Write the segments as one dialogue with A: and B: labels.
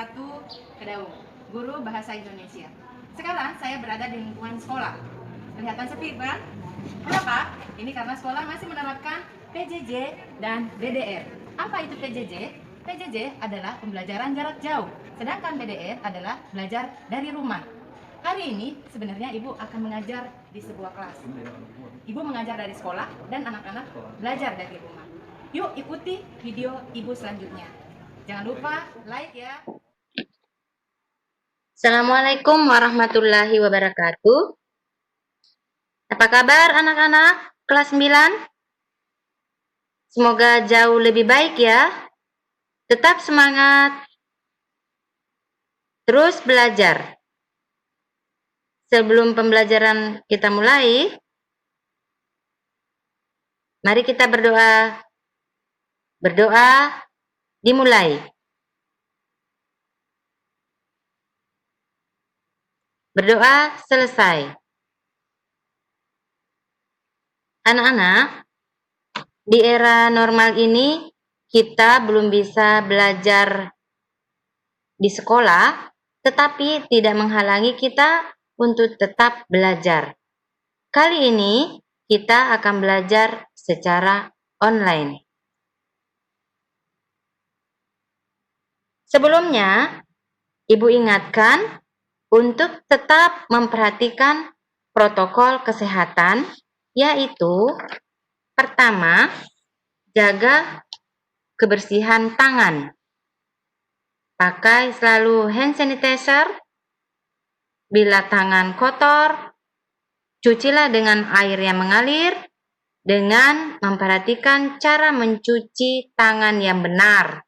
A: Ratu Kedaung, guru bahasa Indonesia. Sekarang saya berada di lingkungan sekolah. Kelihatan sepi kan? Kenapa? Ini karena sekolah masih menerapkan PJJ dan BDR. Apa itu PJJ? PJJ adalah pembelajaran jarak jauh, sedangkan BDR adalah belajar dari rumah. Hari ini sebenarnya Ibu akan mengajar di sebuah kelas. Ibu mengajar dari sekolah dan anak-anak belajar dari rumah. Yuk ikuti video Ibu selanjutnya. Jangan lupa like ya.
B: Assalamualaikum warahmatullahi wabarakatuh. Apa kabar anak-anak kelas 9? Semoga jauh lebih baik ya. Tetap semangat. Terus belajar. Sebelum pembelajaran kita mulai, mari kita berdoa. Berdoa dimulai. Berdoa selesai. Anak-anak, di era normal ini kita belum bisa belajar di sekolah, tetapi tidak menghalangi kita untuk tetap belajar. Kali ini kita akan belajar secara online. Sebelumnya, Ibu ingatkan untuk tetap memperhatikan protokol kesehatan, yaitu pertama, jaga kebersihan tangan. Pakai selalu hand sanitizer. Bila tangan kotor, cucilah dengan air yang mengalir dengan memperhatikan cara mencuci tangan yang benar.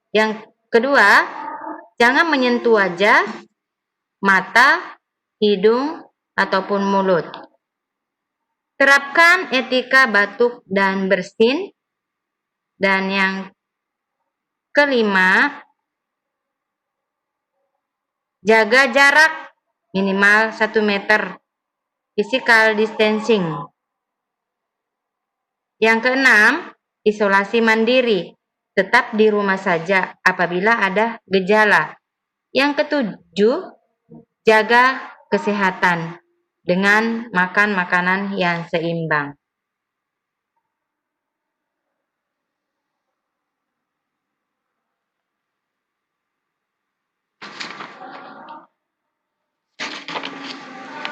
B: Yang kedua, jangan menyentuh wajah, mata, hidung, ataupun mulut. Terapkan etika batuk dan bersin. Dan yang kelima, jaga jarak minimal 1 meter, physical distancing. Yang keenam, isolasi mandiri. Tetap di rumah saja apabila ada gejala. Yang ketujuh, jaga kesehatan dengan makan makanan yang seimbang.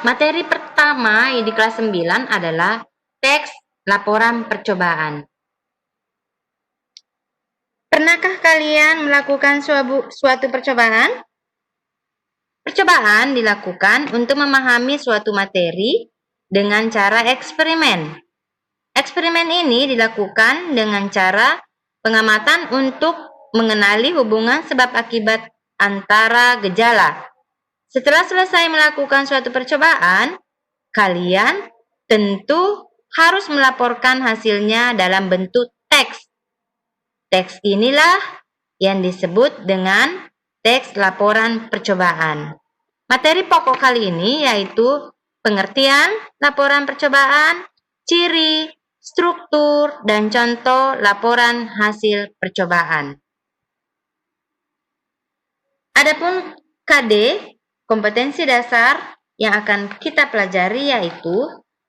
B: Materi pertama di kelas 9 adalah teks laporan percobaan. Pernahkah kalian melakukan suatu percobaan? Percobaan dilakukan untuk memahami suatu materi dengan cara eksperimen. Eksperimen ini dilakukan dengan cara pengamatan untuk mengenali hubungan sebab akibat antara gejala. Setelah selesai melakukan suatu percobaan, kalian tentu harus melaporkan hasilnya dalam bentuk teks. Teks inilah yang disebut dengan teks laporan percobaan. Materi pokok kali ini yaitu pengertian laporan percobaan, ciri, struktur, dan contoh laporan hasil percobaan. Adapun KD, kompetensi dasar yang akan kita pelajari yaitu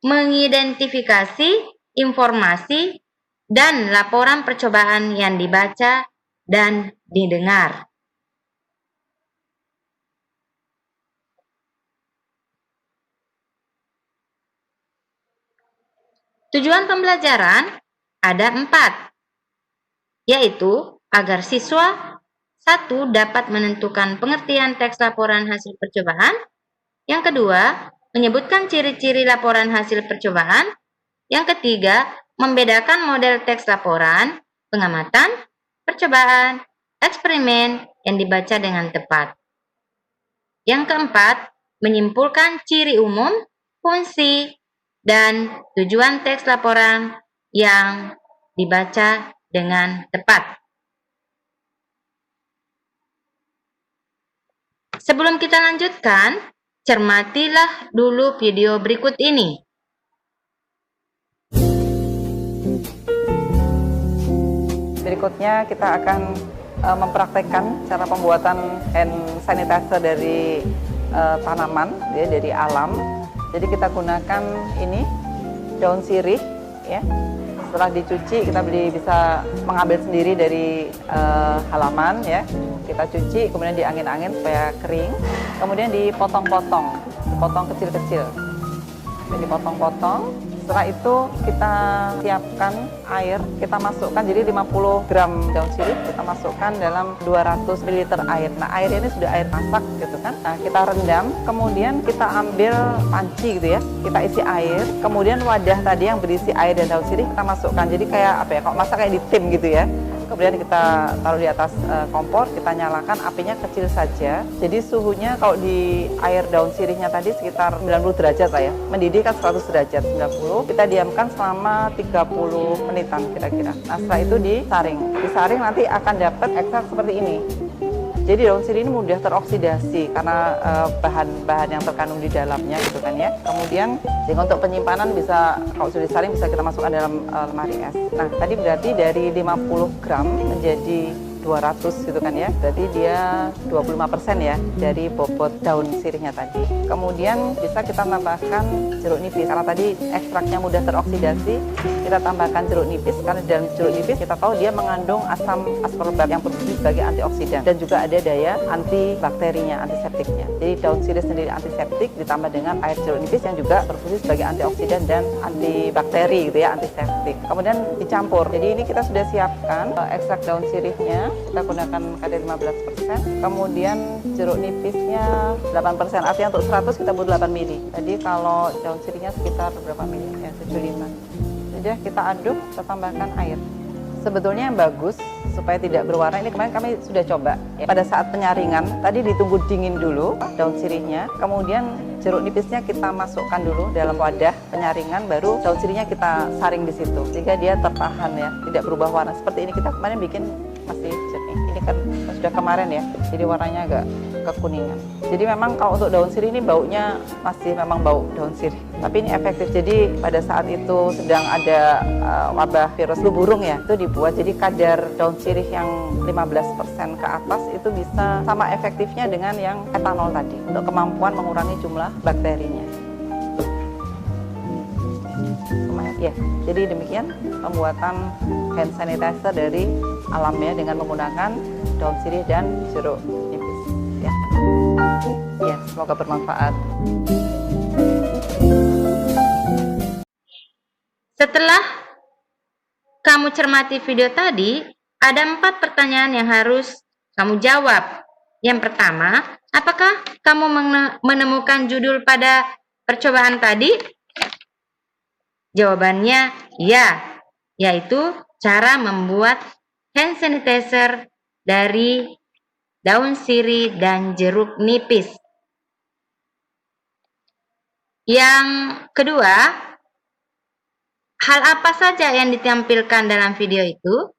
B: mengidentifikasi informasi dan laporan percobaan yang dibaca dan didengar. Tujuan pembelajaran ada 4, yaitu agar siswa 1. Dapat menentukan pengertian teks laporan hasil percobaan. Yang kedua, menyebutkan ciri-ciri laporan hasil percobaan. Yang ketiga, membedakan model teks laporan, pengamatan, percobaan, eksperimen yang dibaca dengan tepat. Yang keempat, menyimpulkan ciri umum, fungsi, dan tujuan teks laporan yang dibaca dengan tepat. Sebelum kita lanjutkan, cermatilah dulu video berikut ini.
C: Berikutnya kita akan mempraktekkan cara pembuatan hand sanitizer dari tanaman, ya, dari alam. Jadi kita gunakan ini daun sirih, ya. Setelah dicuci kita bisa mengambil sendiri dari halaman, ya. Kita cuci kemudian diangin-angin supaya kering, kemudian dipotong-potong, dipotong kecil-kecil, dipotong-potong. Setelah itu kita siapkan air, kita masukkan jadi 50 gram daun sirih kita masukkan dalam 200 ml air. Nah, air ini sudah air masak gitu kan. Nah, kita rendam, kemudian kita ambil panci gitu ya. Kita isi air, kemudian wadah tadi yang berisi air dan daun sirih kita masukkan. Jadi kayak apa ya? Kalau masak kayak di tim gitu ya. Kemudian kita taruh di atas kompor, kita nyalakan apinya kecil saja. Jadi suhunya kalau di air daun sirihnya tadi sekitar 90 derajat lah ya. Mendidih kan 100 derajat, 90. Kita diamkan selama 30 menitan kira-kira. Nah, setelah itu disaring. Disaring nanti akan dapat ekstrak seperti ini. Jadi daun sirih ini mudah teroksidasi karena bahan-bahan yang terkandung di dalamnya gitu kan ya. Kemudian sehingga untuk penyimpanan bisa, kalau sudah disaring bisa kita masukkan dalam lemari es. Nah, tadi berarti dari 50 gram menjadi 200 gitu kan ya. Berarti dia 25% ya dari bobot daun sirihnya tadi. Kemudian bisa kita tambahkan jeruk nipis. Karena tadi ekstraknya mudah teroksidasi, kita tambahkan jeruk nipis karena dalam jeruk nipis kita tahu dia mengandung asam ascorbat yang berfungsi sebagai antioksidan dan juga ada daya antibakterinya, antiseptiknya. Jadi daun sirih sendiri antiseptik ditambah dengan air jeruk nipis yang juga berfungsi sebagai antioksidan dan antibakteri gitu ya, antiseptik. Kemudian dicampur. Jadi ini kita sudah siapkan ekstrak daun sirihnya, kita gunakan kadar 15%, kemudian jeruk nipisnya 8%, artinya untuk 100 kita butuh 8 mili. Jadi kalau daun sirihnya sekitar berapa mili? Ya, 75. Jadi kita aduk, kita tambahkan air. Sebetulnya yang bagus supaya tidak berwarna, ini kemarin kami sudah coba ya. Pada saat penyaringan tadi ditunggu dingin dulu daun sirihnya, kemudian jeruk nipisnya kita masukkan dulu dalam wadah penyaringan, baru daun sirihnya kita saring di situ sehingga dia tertahan ya, tidak berubah warna. Seperti ini kita kemarin bikin masih jernih. Ini kan sudah kemarin ya, jadi warnanya agak kekuningan. Jadi memang kalau untuk daun sirih ini baunya masih memang bau daun sirih, tapi ini efektif. Jadi pada saat itu sedang ada wabah virus flu burung ya, itu dibuat jadi kadar daun sirih yang 15% ke atas itu bisa sama efektifnya dengan yang etanol tadi untuk kemampuan mengurangi jumlah bakterinya. Ya, jadi demikian pembuatan hand sanitizer dari alamnya dengan menggunakan daun sirih dan jeruk nipis. Ya, ya, semoga bermanfaat.
B: Setelah kamu cermati video tadi, ada 4 pertanyaan yang harus kamu jawab. Yang pertama, apakah kamu menemukan judul pada percobaan tadi? Jawabannya ya, yaitu cara membuat hand sanitizer dari daun sirih dan jeruk nipis. Yang kedua, hal apa saja yang ditampilkan dalam video itu?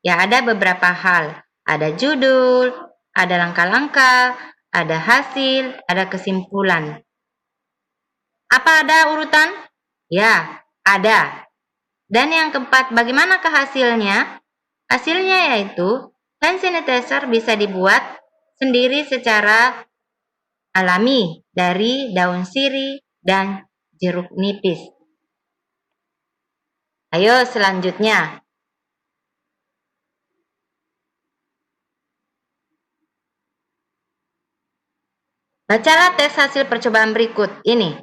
B: Ya, ada beberapa hal. Ada judul, ada langkah-langkah, ada hasil, ada kesimpulan. Apa ada urutan? Ya, ada. Dan yang keempat, bagaimanakah hasilnya? Hasilnya yaitu hand sanitizer bisa dibuat sendiri secara alami dari daun sirih dan jeruk nipis. Ayo selanjutnya. Bacalah teks hasil percobaan berikut ini.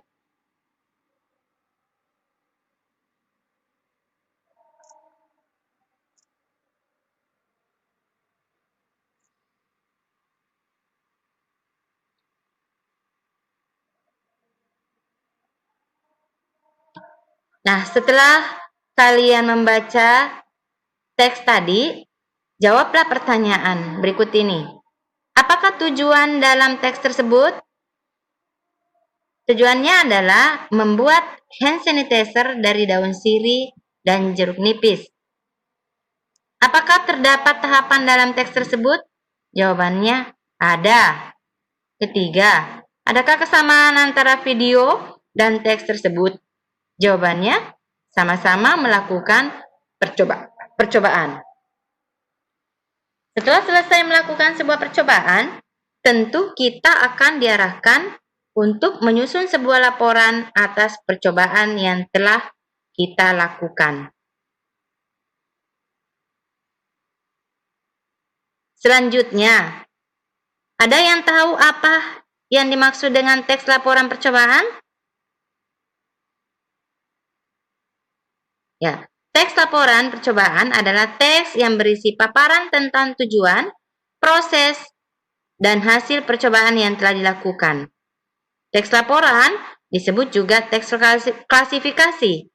B: Nah, setelah kalian membaca teks tadi, jawablah pertanyaan berikut ini. Apakah tujuan dalam teks tersebut? Tujuannya adalah membuat hand sanitizer dari daun sirih dan jeruk nipis. Apakah terdapat tahapan dalam teks tersebut? Jawabannya ada. Ketiga, adakah kesamaan antara video dan teks tersebut? Jawabannya, sama-sama melakukan percobaan. Setelah selesai melakukan sebuah percobaan, tentu kita akan diarahkan untuk menyusun sebuah laporan atas percobaan yang telah kita lakukan. Selanjutnya, ada yang tahu apa yang dimaksud dengan teks laporan percobaan? Ya, teks laporan percobaan adalah teks yang berisi paparan tentang tujuan, proses, dan hasil percobaan yang telah dilakukan. Teks laporan disebut juga teks klasifikasi.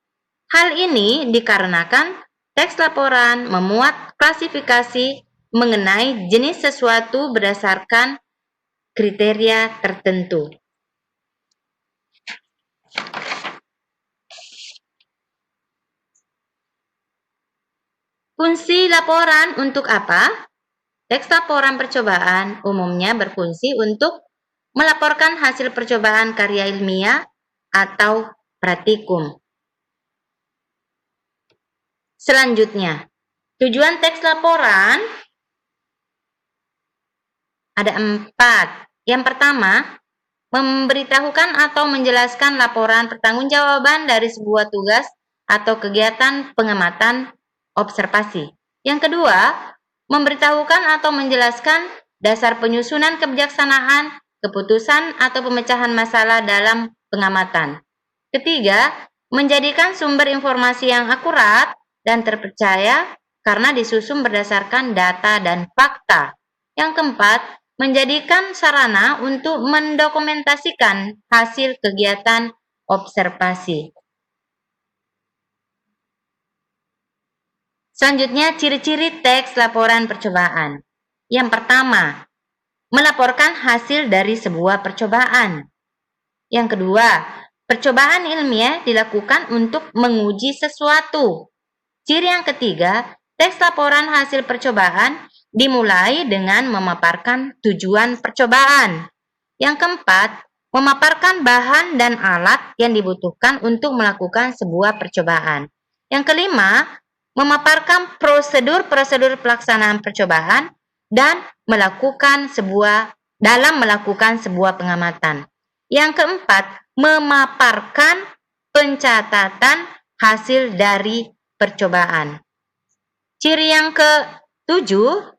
B: Hal ini dikarenakan teks laporan memuat klasifikasi mengenai jenis sesuatu berdasarkan kriteria tertentu. Fungsi laporan untuk apa? Teks laporan percobaan umumnya berfungsi untuk melaporkan hasil percobaan karya ilmiah atau praktikum. Selanjutnya, tujuan teks laporan ada 4. Yang pertama, memberitahukan atau menjelaskan laporan pertanggungjawaban dari sebuah tugas atau kegiatan pengamatan observasi. Yang kedua, memberitahukan atau menjelaskan dasar penyusunan kebijaksanaan, keputusan atau pemecahan masalah dalam pengamatan. Ketiga, menjadikan sumber informasi yang akurat dan terpercaya karena disusun berdasarkan data dan fakta. Yang keempat, menjadikan sarana untuk mendokumentasikan hasil kegiatan observasi. Selanjutnya, ciri-ciri teks laporan percobaan. Yang pertama, melaporkan hasil dari sebuah percobaan. Yang kedua, percobaan ilmiah dilakukan untuk menguji sesuatu. Ciri yang ketiga, teks laporan hasil percobaan dimulai dengan memaparkan tujuan percobaan. Yang keempat, memaparkan bahan dan alat yang dibutuhkan untuk melakukan sebuah percobaan. Yang kelima, memaparkan prosedur-prosedur pelaksanaan percobaan dan melakukan sebuah pengamatan. Yang keempat, memaparkan pencatatan hasil dari percobaan. Ciri yang ke-7,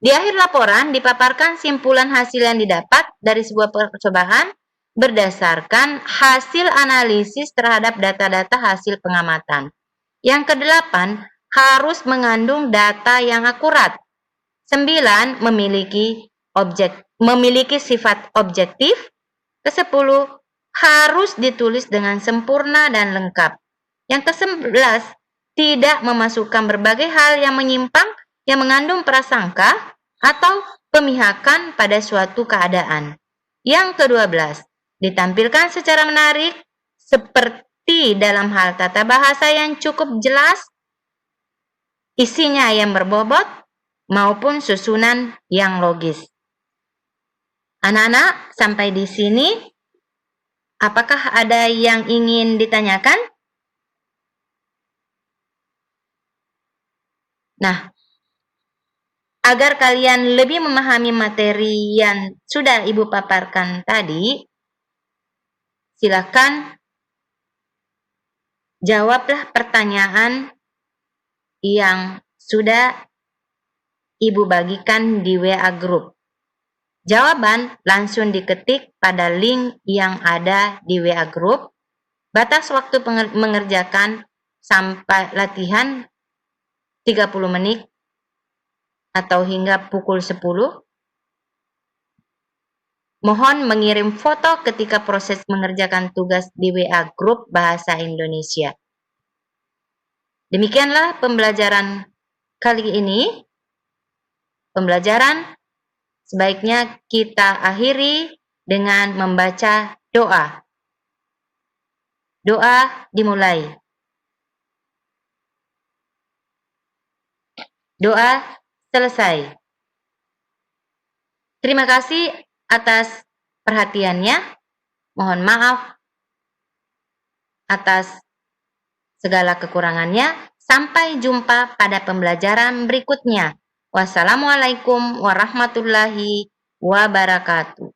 B: di akhir laporan dipaparkan simpulan hasil yang didapat dari sebuah percobaan berdasarkan hasil analisis terhadap data-data hasil pengamatan. Yang ke-8, harus mengandung data yang akurat. 9, memiliki sifat objektif. Ke-10, harus ditulis dengan sempurna dan lengkap. Yang ke-11, tidak memasukkan berbagai hal yang menyimpang yang mengandung prasangka atau pemihakan pada suatu keadaan. Yang ke-12, ditampilkan secara menarik seperti dalam hal tata bahasa yang cukup jelas, isinya yang berbobot, maupun susunan yang logis. Anak-anak, sampai di sini, apakah ada yang ingin ditanyakan? Nah, agar kalian lebih memahami materi yang sudah Ibu paparkan tadi, silakan jawablah pertanyaan yang sudah Ibu bagikan di WA Group. Jawaban langsung diketik pada link yang ada di WA Group. Batas waktu mengerjakan sampai latihan 30 menit atau hingga pukul 10. Mohon mengirim foto ketika proses mengerjakan tugas di WA Group Bahasa Indonesia. Demikianlah pembelajaran kali ini. Pembelajaran sebaiknya kita akhiri dengan membaca doa. Doa dimulai. Doa selesai. Terima kasih atas perhatiannya. Mohon maaf atas segala kekurangannya. Sampai jumpa pada pembelajaran berikutnya. Wassalamualaikum warahmatullahi wabarakatuh.